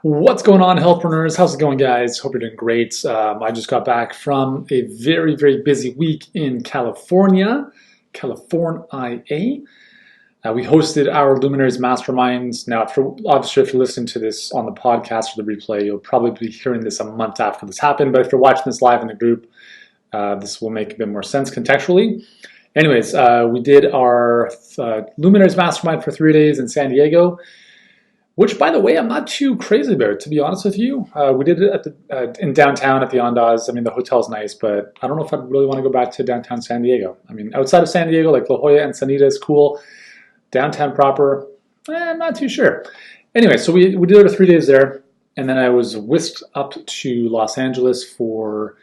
What's going on, healthpreneurs? How's it going, guys? Hope you're doing great. I just got back from a very, very busy week in California. We hosted our Luminaries Masterminds. Now, obviously, if you're listening to this on the podcast or the replay, you'll probably be hearing this a month after this happened. But if you're watching this live in the group, this will make a bit more sense contextually. Anyways, we did our Luminaries Mastermind for 3 days in San Diego, which, by the way, I'm not too crazy about, to be honest with you. We did it at in downtown at the Andaz. I mean, the hotel's nice, but I don't know if I really want to go back to downtown San Diego. I mean, outside of San Diego, like La Jolla and Sanita is cool. Downtown proper, I'm not too sure. Anyway, so we did our 3 days there, and then I was whisked up to Los Angeles for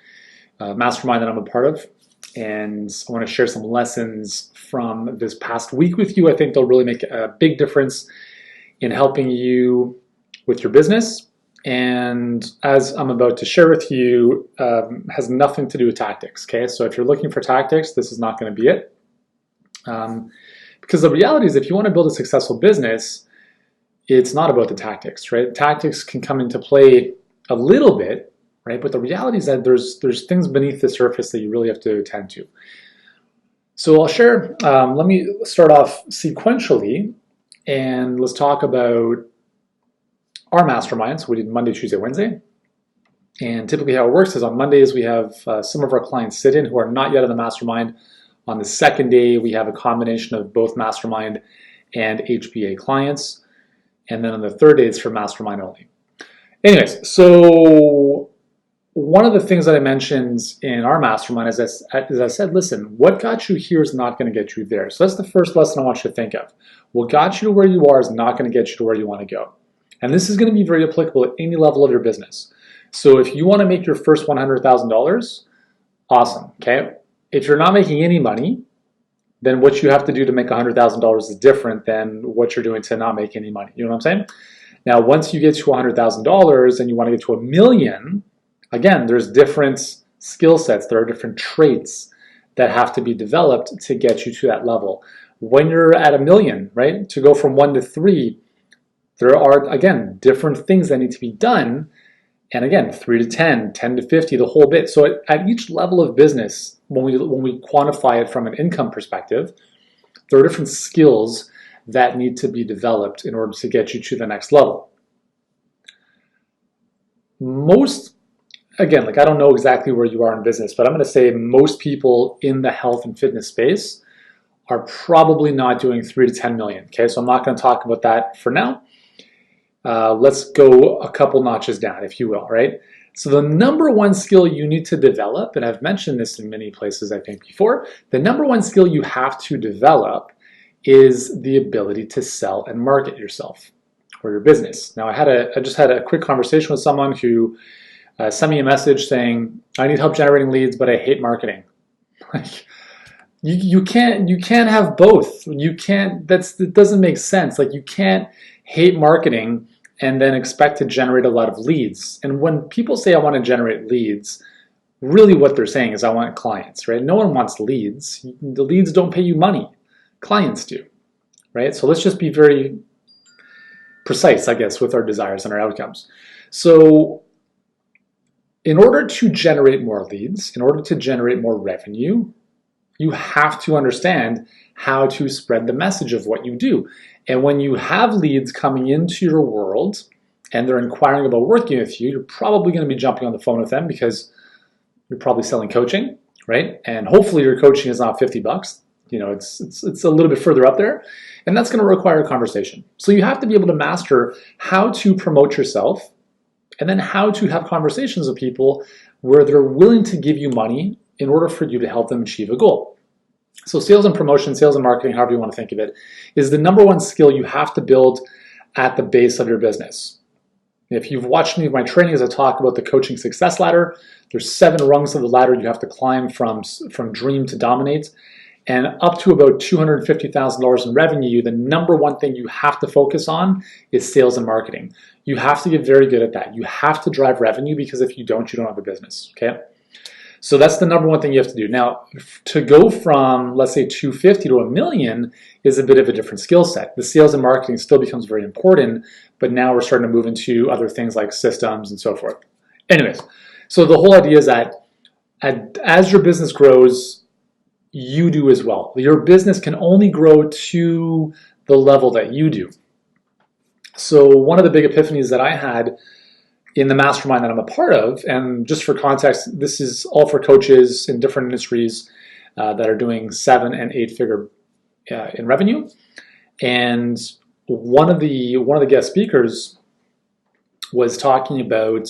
a mastermind that I'm a part of. And I want to share some lessons from this past week with you. I think they'll really make a big difference in helping you with your business. And as I'm about to share with you, has nothing to do with tactics, okay? So if you're looking for tactics, this is not going to be it. Because the reality is, if you want to build a successful business, it's not about the tactics, right? Tactics can come into play a little bit, right? But the reality is that there's things beneath the surface that you really have to attend to. So I'll share, let me start off sequentially, and let's talk about our masterminds. We did Monday, Tuesday, Wednesday. And typically how it works is on Mondays, we have some of our clients sit in who are not yet in the mastermind. On the second day, we have a combination of both mastermind and HBA clients. And then on the third day, it's for mastermind only. Anyways, so one of the things that I mentioned in our mastermind is I said, listen, what got you here is not going to get you there. So that's the first lesson I want you to think of. What got you to where you are is not going to get you to where you want to go. And this is going to be very applicable at any level of your business. So if you want to make your first $100,000, awesome, okay? If you're not making any money, then what you have to do to make $100,000 is different than what you're doing to not make any money. You know what I'm saying? Now, once you get to $100,000 and you want to get to $1 million, again, there's different skill sets. There are different traits that have to be developed to get you to that level. When you're at $1 million, right, to go from 1 to 3, there are, again, different things that need to be done. And again, 3 to 10, 10 to 50, the whole bit. So at each level of business, when we quantify it from an income perspective, there are different skills that need to be developed in order to get you to the next level. Again, I don't know exactly where you are in business, but I'm going to say most people in the health and fitness space are probably not doing 3 to 10 million. Okay, so I'm not going to talk about that for now. Let's go a couple notches down, if you will, right? So the number one skill you need to develop, and I've mentioned this in many places I think before, the number one skill you have to develop is the ability to sell and market yourself or your business. Now I just had a quick conversation with someone who sent me a message saying, I need help generating leads, but I hate marketing. You can't have both. You can't, it doesn't make sense. You can't hate marketing and then expect to generate a lot of leads. And when people say I want to generate leads, really what they're saying is I want clients, right? No one wants leads. The leads don't pay you money. Clients do, right? So let's just be very precise, I guess, with our desires and our outcomes. So in order to generate more leads, in order to generate more revenue, you have to understand how to spread the message of what you do. And when you have leads coming into your world and they're inquiring about working with you, you're probably going to be jumping on the phone with them because you're probably selling coaching, right? And hopefully your coaching is not $50. You know, it's a little bit further up there, and that's going to require a conversation. So you have to be able to master how to promote yourself and then how to have conversations with people where they're willing to give you money in order for you to help them achieve a goal. So sales and promotion, sales and marketing, however you want to think of it, is the number one skill you have to build at the base of your business. If you've watched any of my trainings, I talk about the coaching success ladder. There's 7 rungs of the ladder you have to climb from dream to dominate. And up to about $250,000 in revenue, the number one thing you have to focus on is sales and marketing. You have to get very good at that. You have to drive revenue because if you don't have a business, okay? So that's the number one thing you have to do. Now, to go from, let's say, 250 to a million is a bit of a different skill set. The sales and marketing still becomes very important, but now we're starting to move into other things like systems and so forth. Anyways, so the whole idea is that as your business grows, you do as well. Your business can only grow to the level that you do. So one of the big epiphanies that I had in the mastermind that I'm a part of, and just for context, this is all for coaches in different industries that are doing 7 and 8 figure in revenue. And one of the guest speakers was talking about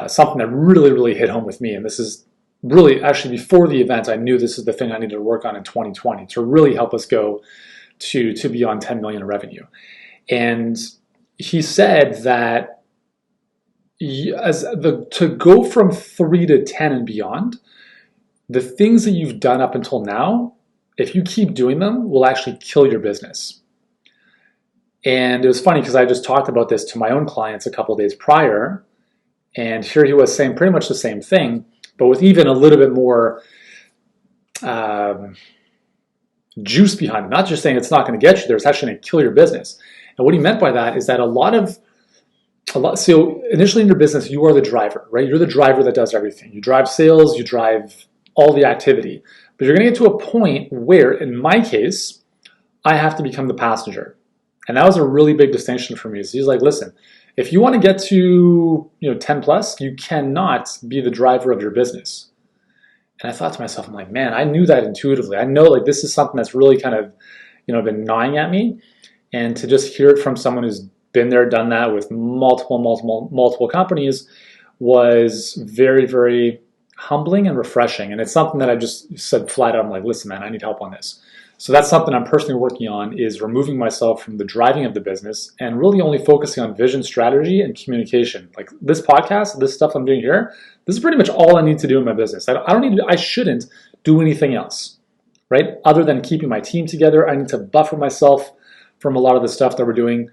something that really hit home with me. And this is really actually before the event, I knew this is the thing I needed to work on in 2020 to really help us go to beyond 10 million in revenue. And he said that to go from 3 to 10 and beyond, the things that you've done up until now, if you keep doing them, will actually kill your business. And it was funny because I just talked about this to my own clients a couple of days prior, and here he was saying pretty much the same thing, but with even a little bit more juice behind it. Not just saying it's not going to get you there, it's actually going to kill your business. And what he meant by that is that so initially in your business, you are the driver, right? You're the driver that does everything. You drive sales, you drive all the activity. But you're going to get to a point where, in my case, I have to become the passenger. And that was a really big distinction for me. So he's like, listen, if you want to get to 10 plus, you cannot be the driver of your business. And I thought to myself, I'm like, man, I knew that intuitively. I know like this is something that's really kind of been gnawing at me. And to just hear it from someone who's been there, done that with multiple companies was very humbling and refreshing. And it's something that I just said flat out, I'm like, listen, man, I need help on this. So that's something I'm personally working on, is removing myself from the driving of the business and really only focusing on vision, strategy, and communication. Like this podcast, this stuff I'm doing here, this is pretty much all I need to do in my business. I shouldn't do anything else, right? Other than keeping my team together. I need to buffer myself from a lot of the stuff that we're doing.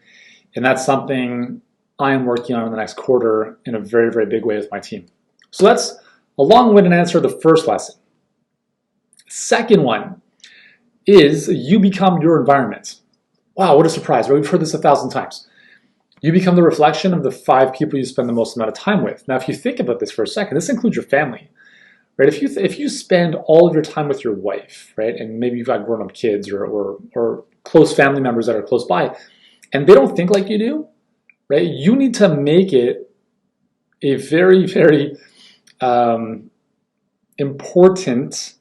And that's something I am working on in the next quarter in a very big way with my team. So that's a long-winded answer to the first lesson. Second one is you become your environment. Wow, what a surprise, right? We've heard this 1,000 times. You become the reflection of the 5 people you spend the most amount of time with. Now, if you think about this for a second, this includes your family, right? If you spend all of your time with your wife, right, and maybe you've got grown-up kids or close family members that are close by, and they don't think like you do, right? You need to make it a very important.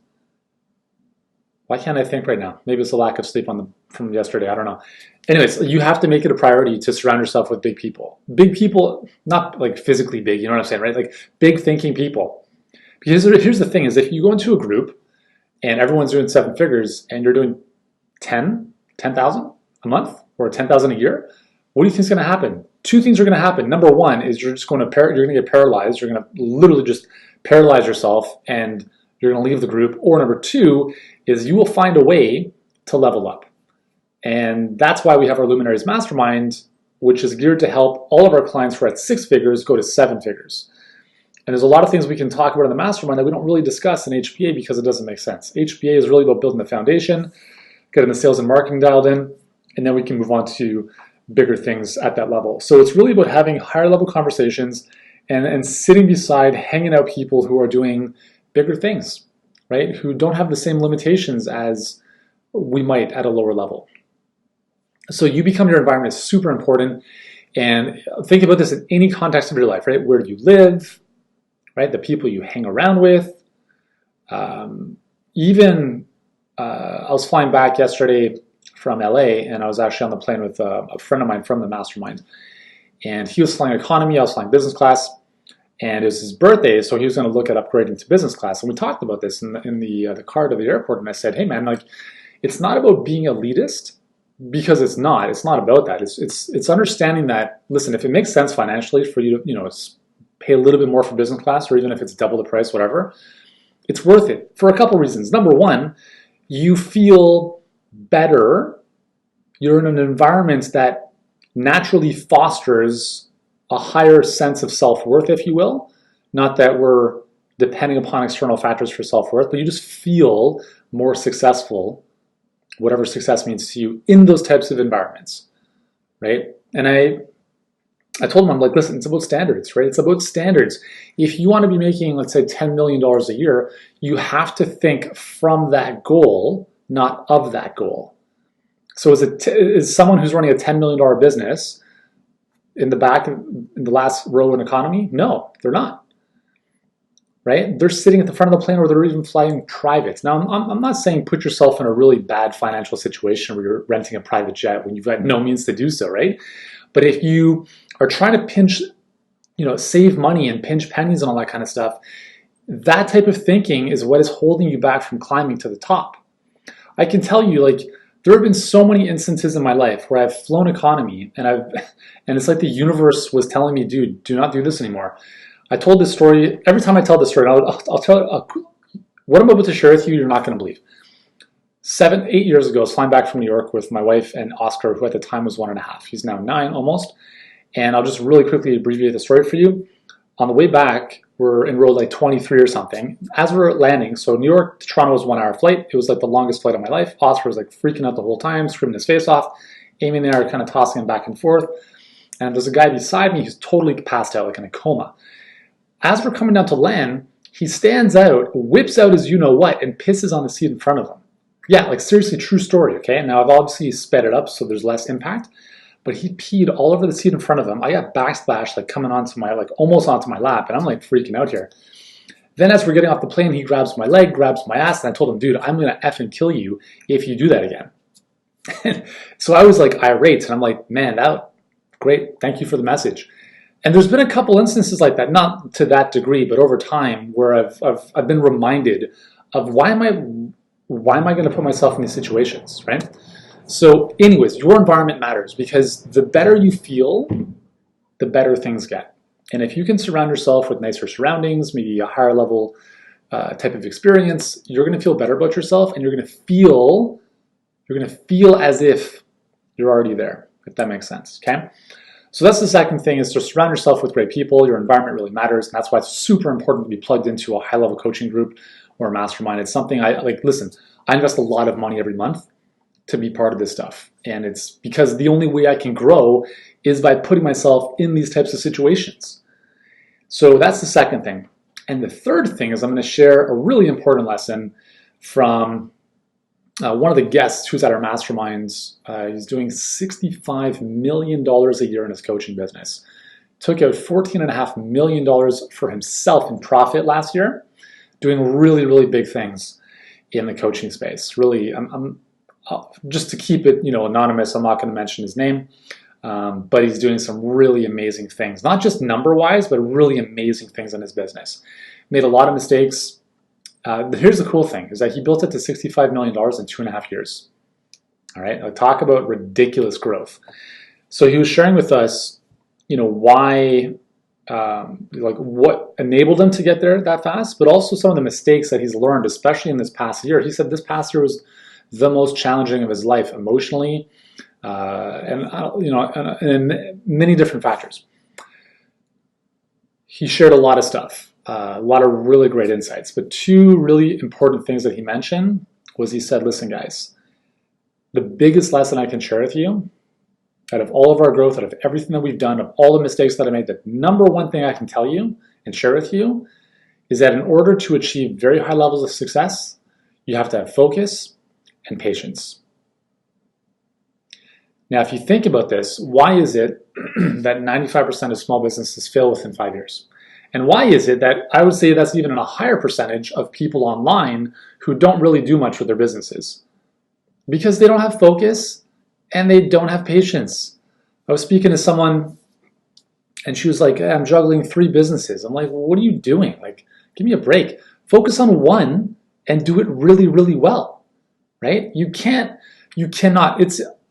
Why can't I think right now? Maybe it's a lack of sleep from yesterday. I don't know. Anyways, you have to make it a priority to surround yourself with big people. Big people, not like physically big, you know what I'm saying, right? Like big thinking people. Because here's the thing is if you go into a group and everyone's doing 7 figures and you're doing 10,000 a month or 10,000 a year, what do you think is going to happen? 2 things are going to happen. Number one is you're going to get paralyzed. You're going to literally just paralyze yourself and you're going to leave the group. Or number 2 is you will find a way to level up. And that's why we have our Luminaries Mastermind, which is geared to help all of our clients who are at 6 figures go to 7 figures. And there's a lot of things we can talk about in the Mastermind that we don't really discuss in HBA because it doesn't make sense. HBA is really about building the foundation, getting the sales and marketing dialed in, and then we can move on to bigger things at that level. So it's really about having higher level conversations and sitting beside, hanging out people who are doing bigger things, right? Who don't have the same limitations as we might at a lower level. So you become your environment is super important. And think about this in any context of your life, right? Where do you live, right? The people you hang around with. I was flying back yesterday from LA, and I was actually on the plane with a friend of mine from the Mastermind. And he was flying economy, I was flying business class, and it was his birthday, so he was going to look at upgrading to business class. And we talked about this in the car to the airport, and I said, hey man, like, it's not about being elitist, because it's not about that. It's understanding that, listen, if it makes sense financially for you to, pay a little bit more for business class, or even if it's double the price, whatever, it's worth it for a couple reasons. Number one, you feel better. You're in an environment that naturally fosters a higher sense of self-worth, if you will. Not that we're depending upon external factors for self-worth, but you just feel more successful, whatever success means to you, in those types of environments, right? And I told him, I'm like, listen, it's about standards, right? It's about standards. If you want to be making, let's say, $10 million a year, you have to think from that goal, not of that goal. So is someone who's running a $10 million business in the back, in the last row in economy? No, they're not, right? They're sitting at the front of the plane, or they're even flying private. Now, I'm not saying put yourself in a really bad financial situation where you're renting a private jet when you've got no means to do so, right? But if you are trying to pinch, save money and pinch pennies and all that kind of stuff, that type of thinking is what is holding you back from climbing to the top. I can tell you, there have been so many instances in my life where I've flown economy and it's like the universe was telling me, dude, do not do this anymore. I told this story, every time I tell this story, I'll tell what I'm about to share with you, you're not going to believe. 7, 8 years ago, I was flying back from New York with my wife and Oscar, who at the time was 1.5. He's now 9 almost. And I'll just really quickly abbreviate the story for you. On the way back, we're enrolled like 23 or something. As we're landing, so New York to Toronto was a 1-hour flight. It was like the longest flight of my life. Oscar was like freaking out the whole time, screaming his face off, aiming there, kind of tossing him back and forth. And there's a guy beside me who's totally passed out, like in a coma. As we're coming down to land, he stands out, whips out his you-know-what, and pisses on the seat in front of him. Yeah, like seriously, true story, okay? Now, I've obviously sped it up so there's less impact, but he peed all over the seat in front of him. I got backsplash, like coming onto my, like almost onto my lap, and I'm like freaking out here. Then as we're getting off the plane, he grabs my leg, grabs my ass, and I told him, dude, I'm gonna effing kill you if you do that again. So I was like irate, and I'm like, man, great, thank you for the message. And there's been a couple instances like that, not to that degree, but over time where I've been reminded of why am I going to put myself in these situations, right? So anyways, your environment matters, because the better you feel, the better things get. And if you can surround yourself with nicer surroundings, maybe a higher level type of experience, you're going to feel better about yourself, and you're going to feel as if you're already there, if that makes sense, okay? So that's the second thing, is to surround yourself with great people. Your environment really matters, and that's why it's super important to be plugged into a high-level coaching group or a mastermind. It's something listen, I invest a lot of money every month to be part of this stuff, and it's because the only way I can grow is by putting myself in these types of situations. So that's the second thing. And the third thing is I'm going to share a really important lesson from one of the guests who's at our masterminds. He's doing $65 million a year in his coaching business. Took out $14.5 million for himself in profit last year, doing really, really big things in the coaching space. Really, I'm just to keep it, anonymous, I'm not going to mention his name, but he's doing some really amazing things, not just number-wise, but really amazing things in his business. Made a lot of mistakes. Here's the cool thing, is that he built it to $65 million in 2.5 years. All right, talk about ridiculous growth. So he was sharing with us, why, what enabled him to get there that fast, but also some of the mistakes that he's learned, especially in this past year. He said this past year was the most challenging of his life emotionally, and many different factors. He shared a lot of stuff. A lot of really great insights, but two really important things that he mentioned was, he said, listen guys, the biggest lesson I can share with you out of all of our growth, out of everything that we've done, of all the mistakes that I made, the number one thing I can tell you and share with you is that in order to achieve very high levels of success, you have to have focus and patience. Now, if you think about this, why is it that 95% of small businesses fail within 5 years? And why is it that I would say that's even a higher percentage of people online who don't really do much with their businesses? Because they don't have focus and they don't have patience. I was speaking to someone and she was like, hey, I'm juggling 3 businesses. I'm like, well, what are you doing? Like, give me a break. Focus on one and do it really, really well, right? You cannot,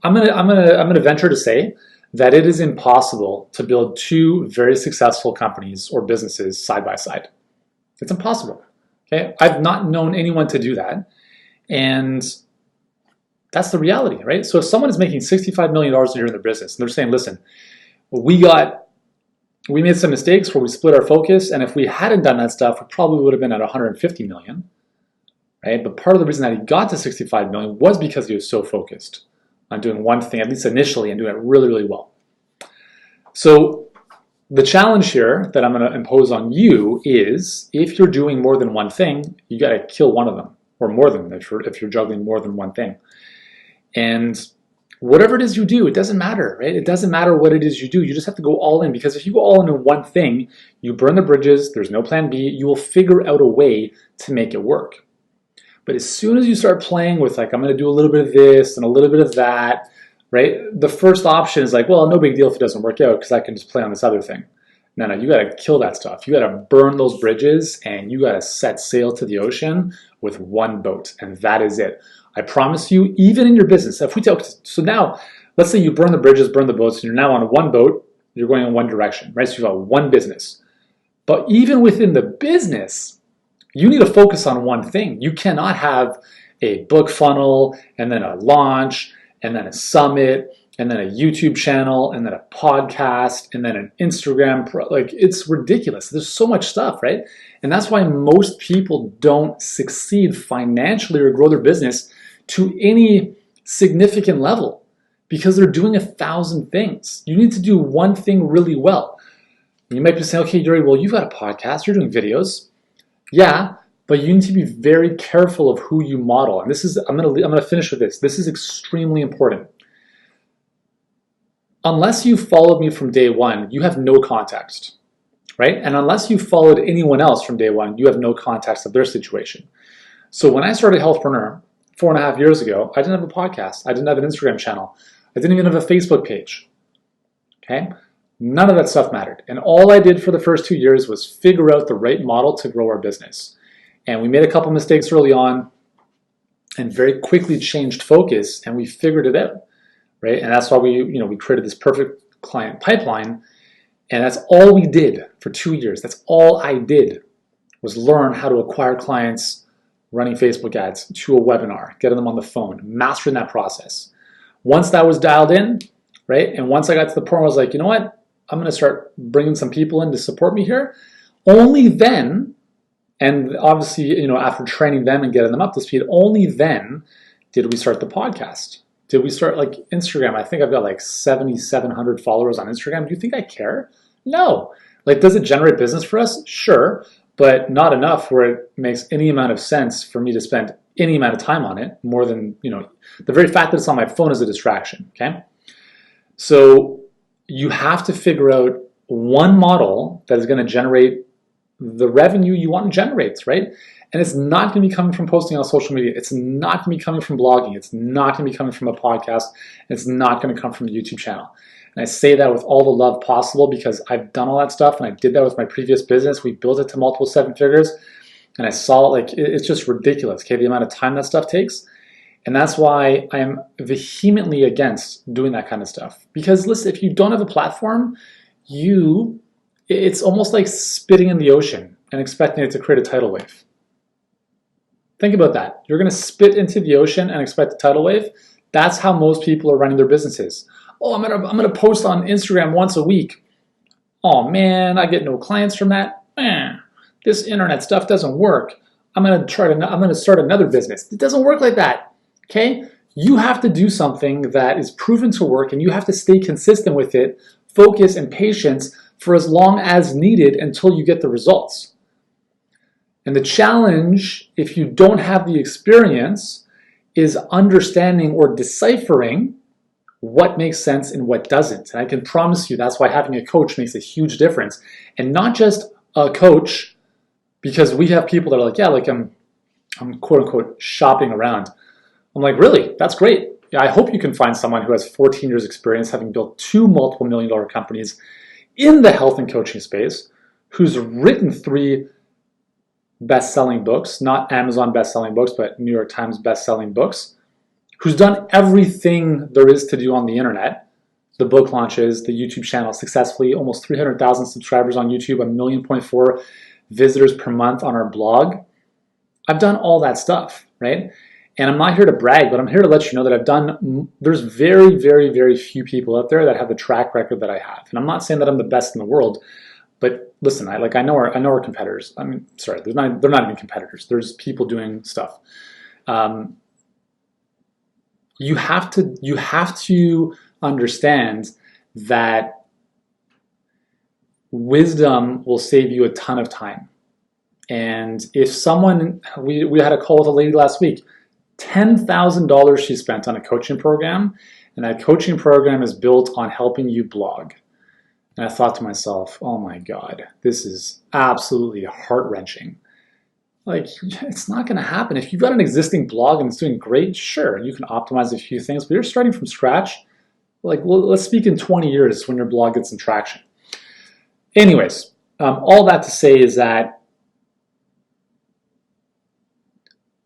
I'm gonna venture to say that it is impossible to build 2 very successful companies or businesses side by side. It's impossible, okay? I've not known anyone to do that, and that's the reality, right? So if someone is making $65 million a year in their business, and they're saying, listen, we got we made some mistakes where we split our focus, and if we hadn't done that stuff, we probably would have been at 150 million, right? But part of the reason that he got to 65 million was because he was so focused on doing one thing, at least initially, and doing it really, really well. So the challenge here that I'm going to impose on you is, if you're doing more than one thing, you got to kill one of them, or more than if you're juggling more than one thing. And whatever it is you do, it doesn't matter, right? It doesn't matter what it is you do. You just have to go all in, because if you go all into one thing, you burn the bridges, there's no plan B, you will figure out a way to make it work. But as soon as you start playing with like, I'm going to do a little bit of this and a little bit of that, right? The first option is like, well, no big deal if it doesn't work out because I can just play on this other thing. No, you got to kill that stuff. You got to burn those bridges, and you got to set sail to the ocean with one boat, and that is it. I promise you, even in your business, if we talk, so now let's say you burn the bridges, burn the boats, and you're now on one boat, you're going in one direction, right? So you've got one business. But even within the business, you need to focus on one thing. You cannot have a book funnel, and then a launch, and then a summit, and then a YouTube channel, and then a podcast, and then an Instagram. Like, it's ridiculous. There's so much stuff, right? And that's why most people don't succeed financially or grow their business to any significant level, because they're doing 1,000 things. You need to do one thing really well. You might be saying, okay, Yuri, well, you've got a podcast, you're doing videos. Yeah, but you need to be very careful of who you model. And this is, I'm gonna finish with this. This is extremely important. Unless you followed me from day one, you have no context, right? And unless you followed anyone else from day one, you have no context of their situation. So when I started Healthpreneur 4.5 years ago, I didn't have a podcast. I didn't have an Instagram channel. I didn't even have a Facebook page, okay? None of that stuff mattered. And all I did for the first 2 years was figure out the right model to grow our business. And we made a couple mistakes early on and very quickly changed focus, and we figured it out, right? And that's why we created this perfect client pipeline, and that's all we did for 2 years. That's all I did, was learn how to acquire clients running Facebook ads to a webinar, getting them on the phone, mastering that process. Once that was dialed in, right? And once I got to the point where I was like, you know what? I'm going to start bringing some people in to support me here. Only then, and obviously, after training them and getting them up to speed, only then did we start the podcast. Did we start like Instagram? I think I've got like 7,700 followers on Instagram. Do you think I care? No. Like, does it generate business for us? Sure, but not enough where it makes any amount of sense for me to spend any amount of time on it, more than, the very fact that it's on my phone is a distraction, okay? So you have to figure out one model that is going to generate the revenue you want to generate, right? And it's not going to be coming from posting on social media. It's not going to be coming from blogging. It's not going to be coming from a podcast. It's not going to come from a YouTube channel. And I say that with all the love possible, because I've done all that stuff, and I did that with my previous business. We built it to multiple 7 figures, and I saw like it's just ridiculous, okay, the amount of time that stuff takes. And that's why I am vehemently against doing that kind of stuff. Because listen, if you don't have a platform, it's almost like spitting in the ocean and expecting it to create a tidal wave. Think about that. You're going to spit into the ocean and expect a tidal wave. That's how most people are running their businesses. Oh, I'm gonna post on Instagram once a week. Oh man, I get no clients from that. This internet stuff doesn't work. I'm gonna start another business. It doesn't work like that. Okay? You have to do something that is proven to work, and you have to stay consistent with it, focus and patience for as long as needed until you get the results. And the challenge, if you don't have the experience, is understanding or deciphering what makes sense and what doesn't. And I can promise you that's why having a coach makes a huge difference. And not just a coach, because we have people that are like, yeah, like I'm quote unquote shopping around. I'm like, really? That's great. Yeah, I hope you can find someone who has 14 years experience, having built 2 multiple $1 million companies in the health and coaching space, who's written 3 best-selling books, not Amazon best-selling books, but New York Times best-selling books, who's done everything there is to do on the internet, the book launches, the YouTube channel successfully, almost 300,000 subscribers on YouTube, 1.4 million visitors per month on our blog. I've done all that stuff, right? And I'm not here to brag, but I'm here to let you know that there's very, very, very few people out there that have the track record that I have. And I'm not saying that I'm the best in the world, but listen, I know our competitors. I mean, sorry, they're not even competitors. There's people doing stuff. You have to understand that wisdom will save you a ton of time. And if someone, we had a call with a lady last week, $10,000 she spent on a coaching program, and that coaching program is built on helping you blog. And I thought to myself, oh my God, this is absolutely heart-wrenching. Like, it's not going to happen. If you've got an existing blog and it's doing great, sure, you can optimize a few things, but you're starting from scratch. Like, well, let's speak in 20 years when your blog gets some traction. Anyways, all that to say is that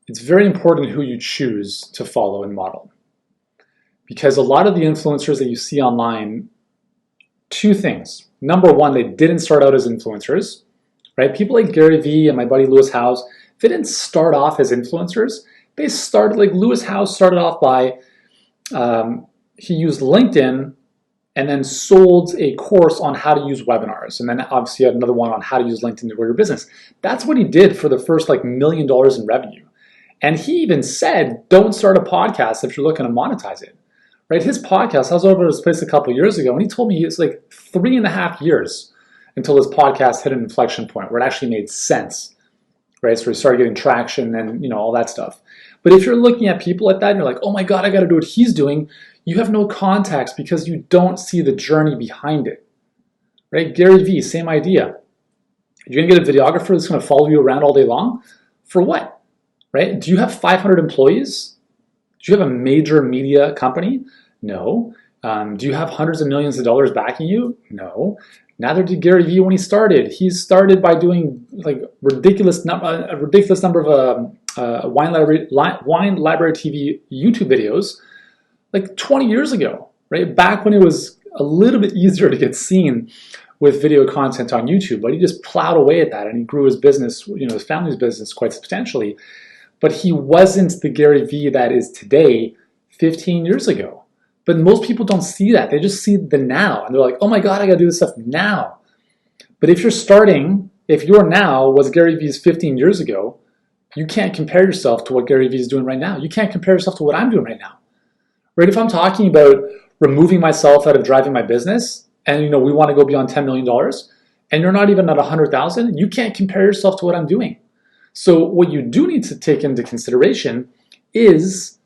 it's very important who you choose to follow and model. Because a lot of the influencers that you see online, two things. Number one, they didn't start out as influencers, right? People like Gary Vee and my buddy Lewis Howes, they didn't start off as influencers. They started, like Lewis Howes started off by, he used LinkedIn and then sold a course on how to use webinars. And then obviously had another one on how to use LinkedIn to grow your business. That's what he did for the first like $1 million in revenue. And he even said, don't start a podcast if you're looking to monetize it. Right? His podcast, I was over at his place a couple of years ago, and he told me it's like 3.5 years until his podcast hit an inflection point where it actually made sense. Right? So he started getting traction and all that stuff. But if you're looking at people like that and you're like, oh my God, I got to do what he's doing, you have no context because you don't see the journey behind it. Right? Gary Vee, same idea. You're going to get a videographer that's going to follow you around all day long? For what? Right? Do you have 500 employees? Do you have a major media company? No. Do you have hundreds of millions of dollars backing you? No. Neither did Gary Vee when he started. He started by doing like a ridiculous number of Wine Library TV YouTube videos like 20 years ago, right? Back when it was a little bit easier to get seen with video content on YouTube, but he just plowed away at that and he grew his business, his family's business quite substantially. But he wasn't the Gary Vee that is today 15 years ago. But most people don't see that. They just see the now. And they're like, oh my God, I got to do this stuff now. But if your now was Gary Vee's 15 years ago, you can't compare yourself to what Gary Vee is doing right now. You can't compare yourself to what I'm doing right now. Right? If I'm talking about removing myself out of driving my business and we want to go beyond $10 million and you're not even at 100,000, you can't compare yourself to what I'm doing. So what you do need to take into consideration is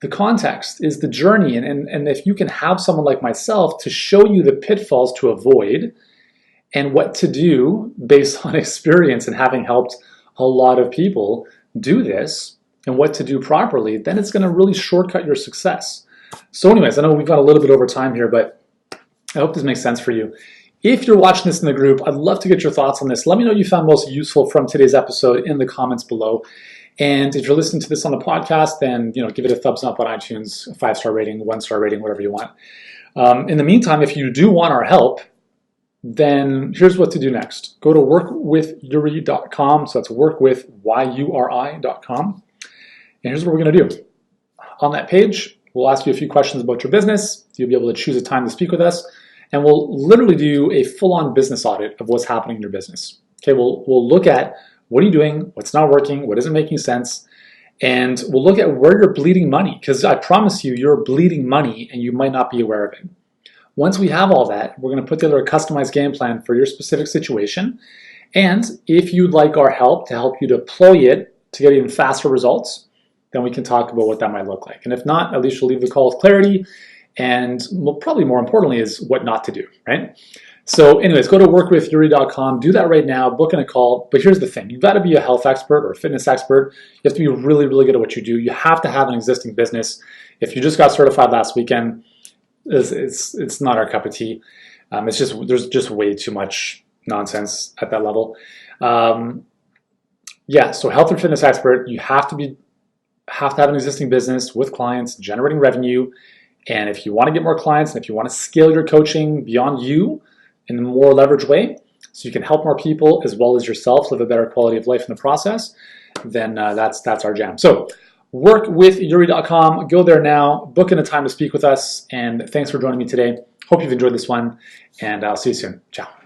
the context, is the journey. And if you can have someone like myself to show you the pitfalls to avoid and what to do based on experience and having helped a lot of people do this and what to do properly, then it's going to really shortcut your success. So anyways, I know we've got a little bit over time here, but I hope this makes sense for you. If you're watching this in the group, I'd love to get your thoughts on this. Let me know what you found most useful from today's episode in the comments below. And if you're listening to this on the podcast, then give it a thumbs up on iTunes, a 5-star rating, 1-star rating, whatever you want. In the meantime, if you do want our help, then here's what to do next. Go to workwithyuri.com. So that's workwithyuri.com. And here's what we're going to do. On that page, we'll ask you a few questions about your business. You'll be able to choose a time to speak with us. And we'll literally do a full-on business audit of what's happening in your business. Okay, we'll look at what are you doing, what's not working, what isn't making sense, and we'll look at where you're bleeding money, because I promise you, you're bleeding money and you might not be aware of it. Once we have all that, we're going to put together a customized game plan for your specific situation. And if you'd like our help to help you deploy it to get even faster results, then we can talk about what that might look like. And if not, at least you'll leave the call with clarity. And probably more importantly is what not to do, right? So anyways, go to workwithyuri.com, do that right now, book in a call. But here's the thing, you've got to be a health expert or a fitness expert. You have to be really, really good at what you do. You have to have an existing business. If you just got certified last weekend, it's not our cup of tea. There's just way too much nonsense at that level. So health or fitness expert, you have to have an existing business with clients, generating revenue. And if you want to get more clients and if you want to scale your coaching beyond you in a more leveraged way, so you can help more people as well as yourself live a better quality of life in the process, then that's our jam. So workwithyuri.com. Go there now, book in a time to speak with us, and thanks for joining me today. Hope you've enjoyed this one, and I'll see you soon. Ciao.